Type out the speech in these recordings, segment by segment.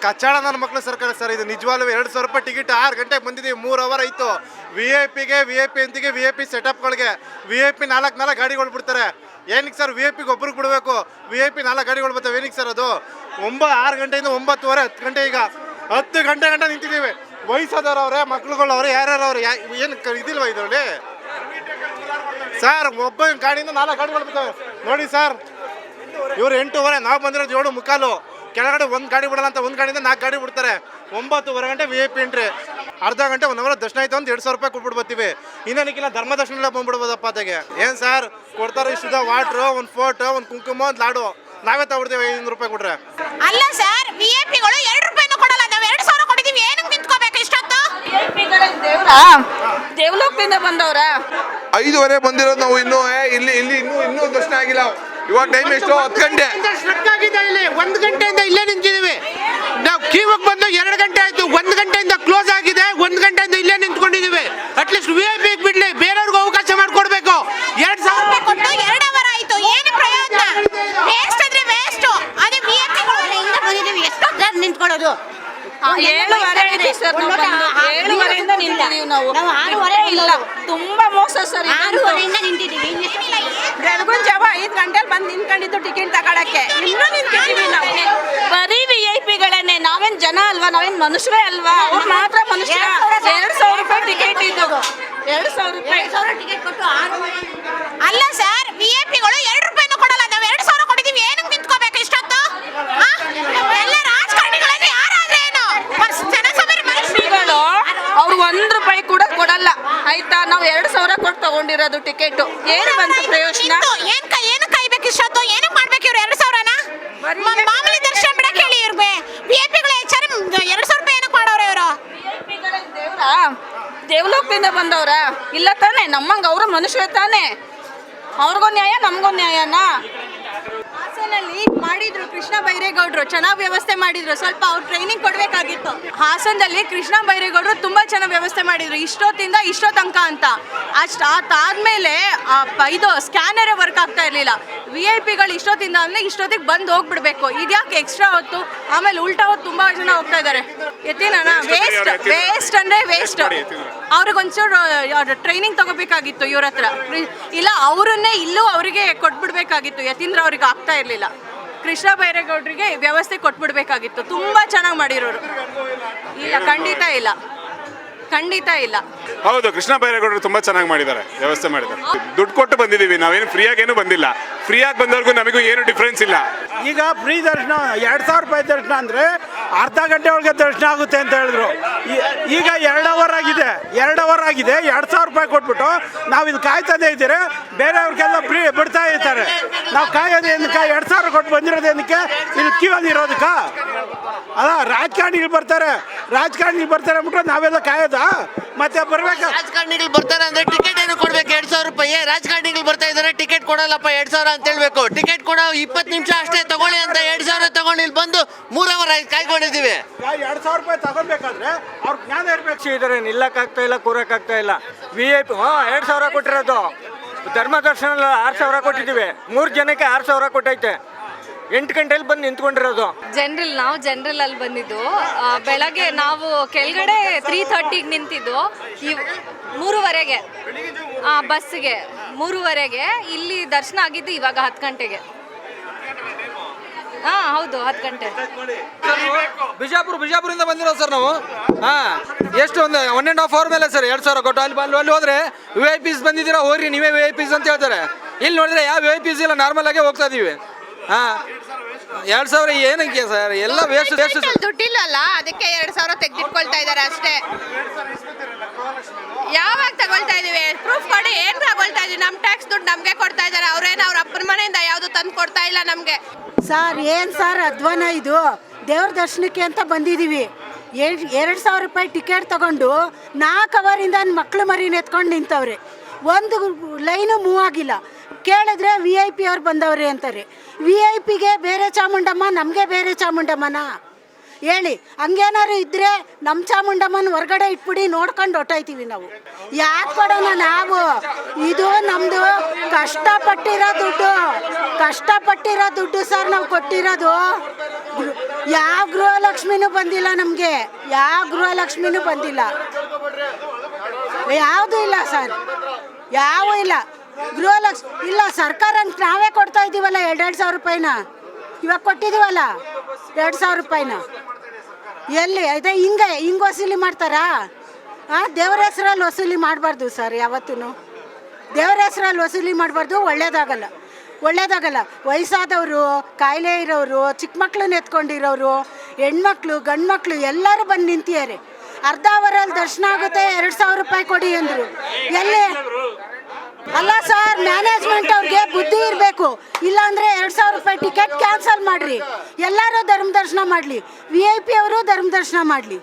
ಕಚ್ಚಾಳ ನನ್ನ ಮಕ್ಕಳು ಸರ್ಕಾರ ಸರ್. ಇದು ನಿಜವಾಗ್ಲೂ 2,000 ರೂಪಾಯಿ ಟಿಕೆಟ್ 6 ಗಂಟೆಗೆ ಬಂದಿದ್ದೀವಿ, 3 ಅವರ್ ಆಯಿತು. VIP ಅಂತಿಗೆ VIP ಸೆಟಪ್ಗಳಿಗೆ VIP 4 ಗಾಡಿಗಳು ಬಿಡ್ತಾರೆ. ಏನಕ್ಕೆ ಸರ್ VIP ಒಬ್ರಿಗೆ ಬಿಡಬೇಕು? VIP 4 ಗಾಡಿಗಳು ಬರ್ತವೆ, ಏನಕ್ಕೆ ಸರ್ ಅದು? 6 ಗಂಟೆಯಿಂದ 9:30 10 ಗಂಟೆ, ಈಗ 10 ಗಂಟೆ ನಿಂತಿದ್ದೀವಿ. ವಯಸ್ಸಾದವ್ರವ್ರೆ, ಮಕ್ಳುಗಳವ್ರೆ, ಯಾರ್ಯಾರವ್ರೆ, ಏನು ಇದಿಲ್ವ ಇದರಲ್ಲಿ ಸರ್? ಒಬ್ಬ ಗಾಡಿಯಿಂದ 4 ಗಾಡಿಗಳು ಬರ್ತವೆ ನೋಡಿ ಸರ್. ಇವ್ರು 8:30, ನಾವು ಬಂದಿರೋದು 7:45. ಕೆಳಗಡೆ 1 ಗಾಡಿ ಬಿಡಲ್ಲ ಅಂತ 1 ಗಾಡಿಯಿಂದ 4 ಗಾಡಿ ಬಿಡ್ತಾರೆ. 9:30 ಗಂಟೆ VIP ಎಂಟ್ರಿ, ಅರ್ಧ ಗಂಟೆ 1 ಅವರ್ ದರ್ಶನ ಆಯ್ತು ಅಂತ 2,000 ರೂಪಾಯಿ ಕೊಟ್ಬಿಟ್ಟು ಬರ್ತೀವಿ. ಇನ್ನೇನಕ್ಕಿಲ್ಲ ಧರ್ಮ ದರ್ಶನ ಬಂದ್ಬಿಡ್ಬೋದಪ್ಪ ಅದಾಗೆ. ಏನು ಸರ್ ಕೊಡ್ತಾರೆ? ಇಷ್ಟುದ ವಾಟ್ರು, ಒಂದು ಫೋಟೋ, ಒಂದು ಕುಂಕುಮ, ಒಂದು ಲಾಡು, ನಾವೇ ತಗೊಡ್ತೀವಿ 500 ರೂಪಾಯಿ ಕೊಟ್ರೆ. ಅಲ್ಲ ಸರ್, VIPಗಳು 2 ರೂಪಾಯಿನೂ ಕೊಡಲ್ಲ. ನಾವು 2,000 ಕೊಟ್ಟಿದ್ದೀವಿ, ಏನಕ್ಕೆ ನಿಂತ್ಕೋಬೇಕು ಇಷ್ಟೊತ್ತು? ದೇವಲೋಕದಿಂದ ಬಂದವ್ರ 5:30 ಬಂದಿರೋದು ನಾವು. ಇನ್ನೂ ದರ್ಶನ ಆಗಿಲ್ಲ. ಇವಾಗ ಟೈಮ್ ಎಷ್ಟು? 10 ಗಂಟೆ ಆಗಿದೆ. ಇಲ್ಲಿ 1 ಗಂಟೆಯಿಂದ ಇಲ್ಲೇ ನಿಂತಿದ್ದೀವಿ. ನಾವು ಕ್ಯೂಗೆ ಬಂದು 2 ಗಂಟೆ ಆಯ್ತು. 1 ಗಂಟೆಯಿಂದ ಕ್ಲೋಸ್ ಆಗಿದೆ. 1 ಗಂಟೆಯಿಂದ ಇಲ್ಲೇ ನಿಂತ್ಕೊಂಡಿದ್ದೀವಿ. ಅಟ್ಲೀಸ್ಟ್ VIP ಬಿಡ್ಲಿ, ಬೇರೆಯವ್ರಿಗೂ ಅವಕಾಶ ಮಾಡಿಕೊಡ್ಬೇಕು. 2,000 ರೂಪಾಯಿ ಕೊಟ್ಟು 2 ಅವರ್ ಆಯ್ತು, ಏನು ಪ್ರಯೋಜನ? ವೇಸ್ಟ್ ಅಂದ್ರೆ ವೇಸ್ಟ್. ಅದೇ VIPಗಳು ಬಂದಿದ್ದೀವಿ, ಎಷ್ಟೊತ್ತು ನಿಂತ್ಕೊಳ್ಳೋದು? 7:30 ಆಯ್ತು ಸರ್. ನಾವು ಬಂದು 7:30ಯಿಂದ ನಿಂತಿದ್ದೀವಿ. ನಾವು 6:30 ಇಲ್ಲ, ತುಂಬಾ ಮೋಸ ಸರ್. 6:30ಯಿಂದ ನಿಂತಿದ್ದೀವಿ. ಬೆಳಗಿನ ಜಾವ 5 ಗಂಟೆಲಿ ಬಂದು ನಿಂತ್ಕೊಂಡಿದ್ದು ಟಿಕೆಟ್ ತಗೊಳಕ್ಕೆ. ಇನ್ನೂ ನಿಂತಿದ್ದೀವಿ ನಾವು. ಬರೀ VIPಗಳನ್ನೇ. ನಾವೇನ್ ಜನ ಅಲ್ವಾ? ನಾವೇನ್ ಮನುಷ್ಯರೇ ಅಲ್ವಾ? ಅವ್ರು ಮಾತ್ರ ಮನುಷ್ಯ. 2,000 ರೂಪಾಯಿ ಟಿಕೆಟ್ ಇದ್ದವು. 2,000 ರೂಪಾಯಿ ಟಿಕೆಟ್ ಕೊಟ್ಟು 6:30. ಅಲ್ಲ ಸರ್, VIPಗಳು 2 ರೂಪಾಯಿನೂ ಕೊಡಲ್ಲ. ನಾವು 2,000 ಕೊಟ್ಟಿದ್ದೀವಿ, ಏನಕ್ಕೆ ನಿಂತ್ಕೋಬೇಕು ಇಷ್ಟೊತ್ತು? ಎಲ್ಲ ರಾಜಕಾರಣಿಗಳಲ್ಲಿ ಯಾರಾದ್ರೆ ಏನು? ಜನಸಾಮಾನ್ಯ VIPಗಳು ಅವ್ರು 1 ರೂಪಾಯಿ ಕೂಡ ಕೊಡಲ್ಲ, ಆಯ್ತಾ? ನಾವು 2,000 ಕೊಟ್ಟು ತಗೊಂಡಿರೋದು ಟಿಕೆಟ್. ಏನು ಬಂತು ಪ್ರಯೋಜನ? ಏನು ಕಾಯ್ಬೇಕು ಇಷ್ಟೊತ್ತು? ಏನಕ್ಕೆ ಮಾಡ್ಬೇಕು ಇವ್ರು 2,000ನ? ಮಾಮೂಲಿ ದರ್ಶನ ಬಿಡಕ್ಕೆ ಹೇಳಿ ಇವ್ರಿಗೆ. VIPಗಳು ಹೆಚ್ಚಾರೆ 2,000 ರೂಪಾಯಿ ಏನಕ್ಕೆ ಮಾಡೋರು ಇವರು? ದೇವಲೋಕದಿಂದ ಬಂದವ್ರ ಇಲ್ಲ ತಾನೆ? ನಮ್ಮಂಗೆ ಅವರು ಮನುಷ್ಯ ತಾನೆ. ಅವ್ರಿಗೂ ನ್ಯಾಯ, ನಮಗೂ ನ್ಯಾಯನಾ? ಹಾಸನಲ್ಲಿ ಮಾಡಿದ್ರು ಕೃಷ್ಣ ಬೈರೇಗೌಡರು, ಚೆನ್ನಾಗಿ ವ್ಯವಸ್ಥೆ ಮಾಡಿದ್ರು. ಸ್ವಲ್ಪ ಅವ್ರು ಟ್ರೈನಿಂಗ್ ಕೊಡಬೇಕಾಗಿತ್ತು. ಹಾಸನದಲ್ಲಿ ಕೃಷ್ಣ ಬೈರೇಗೌಡರು ತುಂಬ ಚೆನ್ನಾಗಿ ವ್ಯವಸ್ಥೆ ಮಾಡಿದ್ರು, ಇಷ್ಟೊತ್ತಿಂದ ಇಷ್ಟೋ ತನಕ ಅಂತ. ಅದಾದ್ಮೇಲೆ ಇದು ಸ್ಕ್ಯಾನರೇ ವರ್ಕ್ ಆಗ್ತಾ ಇರಲಿಲ್ಲ. VIPಗಳು ಇಷ್ಟೊತ್ತಿಂದ ಅಂದರೆ ಇಷ್ಟೊತ್ತಿಗೆ ಬಂದು ಹೋಗ್ಬಿಡ್ಬೇಕು. ಇದ್ಯಾಕೆ ಎಕ್ಸ್ಟ್ರಾ ಹೊತ್ತು? ಆಮೇಲೆ ಉಲ್ಟಾ ಹೊತ್ತು ತುಂಬ ಜನ ಹೋಗ್ತಾ ಇದ್ದಾರೆ. ಎತ್ತಿನ ವೇಸ್ಟ್ ಅಂದರೆ ವೇಸ್ಟ್. ಅವ್ರಿಗೊಂಚೂರು ಟ್ರೈನಿಂಗ್ ತಗೋಬೇಕಾಗಿತ್ತು ಇವ್ರ ಹತ್ರ. ಇಲ್ಲ ಅವರನ್ನೇ ಇಲ್ಲೂ ಅವರಿಗೆ ಕೊಟ್ಬಿಡ್ಬೇಕಾಗಿತ್ತು. ಯತೀಂದ್ರ ಅವ್ರಿಗೆ ಆಗ್ತಾ ಇರಲಿಲ್ಲ. ಕೃಷ್ಣ ಬೈರೇಗೌಡರಿಗೆ ವ್ಯವಸ್ಥೆ ಕೊಟ್ಬಿಡ್ಬೇಕಾಗಿತ್ತು. ತುಂಬ ಚೆನ್ನಾಗಿ ಮಾಡಿರೋರು. ಇಲ್ಲ, ಖಂಡಿತ ಇಲ್ಲ. ಹೌದು, ಕೃಷ್ಣ ಬೈರೇಗೌಡರು ತುಂಬಾ ಚೆನ್ನಾಗಿ ಮಾಡಿದ್ದಾರೆ, ವ್ಯವಸ್ಥೆ ಮಾಡಿದ್ದಾರೆ. ದುಡ್ಡು ಕೊಟ್ಟು ಬಂದಿದ್ದೀವಿ, ನಾವೇನು ಫ್ರೀಯಾಗಿ ಏನು ಬಂದಿಲ್ಲ. ಫ್ರೀಯಾಗಿ ಬಂದವ್ರಿಗೂ ನಮಗೂ ಏನು ಡಿಫ್ರೆನ್ಸ್ ಇಲ್ಲ. ಈಗ ಫ್ರೀ ದರ್ಶನ 2,000 ರೂಪಾಯಿ ದರ್ಶನ ಅಂದರೆ ಅರ್ಧ ಗಂಟೆ ಒಳಗೆ ದರ್ಶನ ಆಗುತ್ತೆ ಅಂತ ಹೇಳಿದ್ರು. ಈಗ 2 ಅವರ್ ಆಗಿದೆ. 2,000 ರೂಪಾಯಿ ಕೊಟ್ಬಿಟ್ಟು ನಾವು ಇದು ಕಾಯ್ತಾನೆ ಇದ್ದೀರಿ. ಬೇರೆಯವ್ರಿಗೆಲ್ಲ ಫ್ರೀ ಬಿಡ್ತಾ ಇರ್ತಾರೆ. ನಾವು ಕಾಯೋದು ಏನಕ್ಕೆ? 2,000 ಕೊಟ್ಟು ಬಂದಿರೋದು ಏನಕ್ಕೆ? ಇಲ್ಲಿ ಕ್ಯೂ ಅಲ್ಲಿ ಇರೋದಕ್ಕ? ಅಲ್ಲ, ರಾಜಕಾರಣಿಗಳು ಬರ್ತಾರೆ ಅಂದ್ಬಿಟ್ಟು ನಾವೆಲ್ಲ ಕಾಯೋದಾ? ಮತ್ತೆ ಬರ್ಬೇಕು. ರಾಜಕಾರಣಿಗಳು ಬರ್ತಾರೆ ಅಂದ್ರೆ ಟಿಕೆಟ್ ಏನು ಕೊಡ್ಬೇಕು? 2,000 ರೂಪಾಯಿ. ರಾಜಕಾರಣಿಗಳು ಬರ್ತಾ ಇದಾರೆ, ಟಿಕೆಟ್ ಕೊಡಲ್ಲಪ್ಪ 2,000 ಅಂತ ಹೇಳ್ಬೇಕು. ಟಿಕೆಟ್ ಕೊಡೋ 20 ನಿಮಿಷ ಅಷ್ಟೇ ತಗೊಳ್ಳಿ ಅಂತ 2,000 ತಗೊಂಡು ಇಲ್ಲಿ ಬಂದು 3 ಅವರ್ ಕಾಯ್ಕೊಂಡಿದ್ದೀವಿ. 2,000 ರೂಪಾಯಿ ತಗೋಬೇಕಾದ್ರೆ ಅವ್ರ ಜ್ಞಾನ ಇರ್ಬೇಕು. ಇದಾರೆ, ನಿಲ್ಲಕ್ಕಾಗ್ತಾ ಇಲ್ಲ, ಕೂರಕ್ಕಾಗ್ತಾ ಇಲ್ಲ. VIP 2,000 ಕೊಟ್ಟಿರೋದು. ಧರ್ಮ ದರ್ಶನ 6,000 ಕೊಟ್ಟಿದ್ದೀವಿ. 3 ಜನಕ್ಕೆ 6,000 ಕೊಟ್ಟೈತೆ. 8 ಗಂಟೆಲಿ ಬಂದು ನಿಂತ್ಕೊಂಡಿರೋದು. ನಾವು ಜನರಲ್ ಅಲ್ಲಿ ಬಂದಿದ್ದು. ಬೆಳಗ್ಗೆ ನಾವು ಕೆಳಗಡೆ 3:30ಗೆ ನಿಂತಿದ್ದು, 3:30ಗೆ ಬಸ್ಸಿಗೆ 3:30ಗೆ. ಇಲ್ಲಿ ದರ್ಶನ ಆಗಿದ್ದು ಇವಾಗ 10 ಗಂಟೆಗೆ. ಹೌದು, 10 ಗಂಟೆ. ಬಿಜಾಪುರದಿಂದ ಬಂದಿರೋದು ಸರ್ ನಾವು. ಎಷ್ಟು ಒಂದು 1.5 ಅವರ್ ಮೇಲೆ ಸರ್ 2,000 ಕೊಟ್ಟು ಅಲ್ಲಿ ಹೋದ್ರೆ VIPs ಬಂದಿದ್ದೀರಾ, ಹೋಗ್ರಿ ನೀವೇ VIPs ಅಂತ ಹೇಳ್ತಾರೆ. ಇಲ್ಲಿ ನೋಡಿದ್ರೆ ಯಾವ VIPs ಇಲ್ಲ, ನಾರ್ಮಲ್ ಆಗೇ ಹೋಗ್ತಾ ಇದೀವಿ. 2,000 ಏನಕ್ಕೆ ಸರ್? ಎಲ್ಲ ವೇಸ್ಟ್. ದುಡ್ಡಿಲ್ಲಲ್ಲ, ಅದಕ್ಕೆ 2,000 ತೆಗೆದಿಟ್ಕೊಳ್ತಾ ಇದ್ದಾರೆ ಅಷ್ಟೇ. ಯಾವಾಗ ತಗೊಳ್ತಾ ಇದೀವಿ? ಪ್ರೂಫ್ ಕೊಡಿ. ಏನ್ ತಗೊಳ್ತಾ ಇದೀವಿ? ನಮ್ಮ ಟ್ಯಾಕ್ಸ್ ದುಡ್ಡು ನಮ್ಗೆ ಕೊಡ್ತಾ ಇದ್ದಾರೆ. ಅವ್ರ ಅಪ್ಪನ ಮನೆಯಿಂದ ಯಾವ್ದು ತಂದು ಕೊಡ್ತಾ ಇಲ್ಲ ನಮ್ಗೆ. ಸರ್ ಏನ್ ಸರ್ ಅಧ್ವಾನ ಇದು? ದೇವ್ರ ದರ್ಶನಕ್ಕೆ ಅಂತ ಬಂದಿದೀವಿ. 2,000 ರೂಪಾಯಿ ಟಿಕೆಟ್ ತಗೊಂಡು 4 ಅವರಿಂದ ಮಕ್ಳು ಮರಿ ಎತ್ಕೊಂಡು ನಿಂತವ್ರೆ. ಒಂದು ಲೈನು ಮೂವ್ ಆಗಿಲ್ಲ. ಕೇಳಿದ್ರೆ VIP ಅವ್ರು ಬಂದವ್ರೆ ಅಂತಾರೆ. VIPಗೆ ಬೇರೆ ಚಾಮುಂಡಮ್ಮ, ನಮಗೆ ಬೇರೆ ಚಾಮುಂಡಮ್ಮನ? ಹೇಳಿ. ಹಂಗೇನಾದ್ರು ಇದ್ದರೆ ನಮ್ಮ ಚಾಮುಂಡಮ್ಮನ ಹೊರಗಡೆ ಇಟ್ಬಿಡಿ, ನೋಡ್ಕೊಂಡು ಹೊಟ್ಟೋಯ್ತೀವಿ ನಾವು. ಯಾಕೆ ಕೊಡೋಣ ನಾವು? ಇದು ನಮ್ಮದು ಕಷ್ಟಪಟ್ಟಿರೋ ದುಡ್ಡು ಸರ್, ನಾವು ಕೊಟ್ಟಿರೋದು. ಯಾವ ಗೃಹಲಕ್ಷ್ಮಿನೂ ಬಂದಿಲ್ಲ ನಮಗೆ, ಯಾವ ಗೃಹಲಕ್ಷ್ಮಿನೂ ಬಂದಿಲ್ಲ, ಯಾವುದೂ ಇಲ್ಲ ಸರ್, ಯಾವ ಇಲ್ಲ ಗೃಹಲಕ್ಷ್ಮಿ ಇಲ್ಲ. ಸರ್ಕಾರ ನಾವೇ ಕೊಡ್ತಾ ಇದ್ದೀವಲ್ಲ 2,000 ರೂಪಾಯಿನ, ಇವಾಗ ಕೊಟ್ಟಿದ್ದೀವಲ್ಲ 2,000 ರೂಪಾಯಿನ. ಎಲ್ಲಿ ಅದೇ ಹಿಂಗೆ ವಸೂಲಿ ಮಾಡ್ತಾರಾ? ದೇವರ ಹೆಸರಲ್ಲಿ ವಸೂಲಿ ಮಾಡಬಾರ್ದು ಸರ್, ಯಾವತ್ತೂ ದೇವರ ಹೆಸರಲ್ಲಿ ವಸೂಲಿ ಮಾಡಬಾರ್ದು. ಒಳ್ಳೇದಾಗಲ್ಲ. ವಯಸ್ಸಾದವರು, ಕಾಯಿಲೆ ಇರೋರು, ಚಿಕ್ಕ ಮಕ್ಳನ್ನ ಎತ್ಕೊಂಡಿರೋರು, ಹೆಣ್ಮಕ್ಳು ಗಂಡು ಮಕ್ಕಳು ಎಲ್ಲರೂ ಬಂದು ನಿಂತಿದ್ದಾರೆ. ಅರ್ಧ ಅವರಲ್ಲಿ ದರ್ಶನ ಆಗುತ್ತೆ, 2,000 ರೂಪಾಯಿ ಕೊಡಿ ಅಂದರು. ಎಲ್ಲಿ ಅಲ್ಲ ಸರ್, ಮ್ಯಾನೇಜ್ಮೆಂಟ್ ಅವ್ರಿಗೆ ಬುದ್ಧಿ ಇರಬೇಕು. ಇಲ್ಲಾಂದರೆ 2,000 ರೂಪಾಯಿ ಟಿಕೆಟ್ ಕ್ಯಾನ್ಸಲ್ ಮಾಡಿರಿ, ಎಲ್ಲರೂ ಧರ್ಮ ದರ್ಶನ ಮಾಡಲಿ, VIP ಅವರು ಧರ್ಮ ದರ್ಶನ ಮಾಡಲಿ.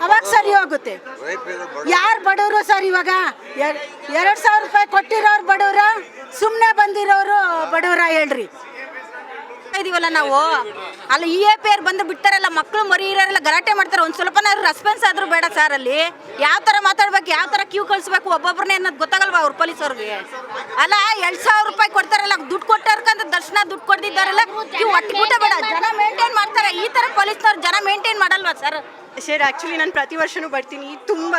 ಅವಾಗ ಸರಿ ಹೋಗುತ್ತೆ. ಯಾರು ಬಡವರು ಸರ್? ಇವಾಗ 2,000 ರೂಪಾಯಿ ಕೊಟ್ಟಿರೋರು ಬಡವರ, ಸುಮ್ಮನೆ ಬಂದಿರೋರು ಬಡವರ ಹೇಳ್ರಿ? ಇದೀವಲ್ಲ ನಾವು, ಅಲ್ಲಿ EAP ಅವ್ರು ಬಂದು ಬಿಡ್ತಾರಲ್ಲ, ಮಕ್ಕಳು ಮರಿ ಇರೋರೆಲ್ಲ ಗಲಾಟೆ ಮಾಡ್ತಾರೆ. ಒಂದು ಸ್ವಲ್ಪನಾದ್ರು ರೆಸ್ಪಾನ್ಸ್ ಆದ್ರೂ ಬೇಡ ಸರ್. ಅಲ್ಲಿ ಯಾವ ಥರ ಮಾತಾಡ್ಬೇಕು, ಯಾವ ಥರ ಕ್ಯೂ ಕಳಿಸ್ಬೇಕು ಒಬ್ಬೊಬ್ಬರನ್ನೇ ಅನ್ನೋದು ಗೊತ್ತಾಗಲ್ವಾ ಅವ್ರ ಪೊಲೀಸವ್ರಿಗೆ? ಅಲ್ಲ 2,000 ರೂಪಾಯಿ ಕೊಡ್ತಾರಲ್ಲ, ದುಡ್ಡು ಕೊಟ್ಟರ್ಕಂತ ದರ್ಶನ ದುಡ್ಡು ಕೊಡ್ತಿದ್ದಾರಲ್ಲ, ಕ್ಯೂ ಒಟ್ಟಿಗೆ ಬೇಡ, ಜನ ಮೇಂಟೈನ್ ಮಾಡ್ತಾರೆ. ಈ ಥರ ಪೊಲೀಸ್ನವ್ರು ಜನ ಮೇಂಟೈನ್ ಮಾಡಲ್ವಾ ಸರ್? ಸರ್ ಆ್ಯಕ್ಚುಲಿ ನಾನು ಪ್ರತಿ ವರ್ಷವೂ ಬರ್ತೀನಿ.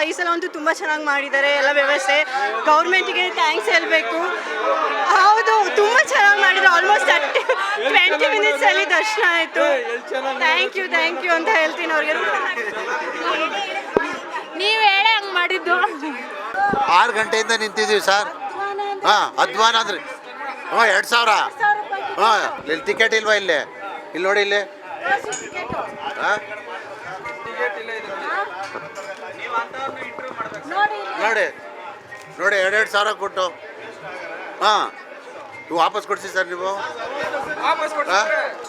ಈ ಸಲ ಅಂತೂ ತುಂಬ ಚೆನ್ನಾಗಿ ಮಾಡಿದ್ದಾರೆ ಎಲ್ಲ ವ್ಯವಸ್ಥೆ. ಗೌರ್ಮೆಂಟಿಗೆ ಥ್ಯಾಂಕ್ಸ್ ಹೇಳಬೇಕು. ಹೌದು, ತುಂಬ ಚೆನ್ನಾಗಿ ಮಾಡಿದ್ರು. ಆಲ್ಮೋಸ್ಟ್ 20 ಮಿನಿಟ್ಸಲ್ಲಿ ದರ್ಶನ ಆಯಿತು. ಥ್ಯಾಂಕ್ ಯು ಅಂತ ಹೇಳ್ತೀನಿ ಅವ್ರಿಗೆ. ನೀವು ಹೇಳಿ ಹಂಗೆ ಮಾಡಿದ್ದು. 6 ಗಂಟೆಯಿಂದ ನಿಂತಿದ್ದೀವಿ ಸರ್. ಅಧ್ವಾನ ಅಂದ್ರೆ 2,000. ಇಲ್ಲಿ ಟಿಕೆಟ್ ಇಲ್ವಾ? ಇಲ್ಲಿ ನೋಡಿ, ಇಲ್ಲಿ ನೋಡಿ 2,000 ಕೊಟ್ಟು ವಾಪಸ್ ಕೊಡ್ಸಿ ಸರ್ ನೀವು.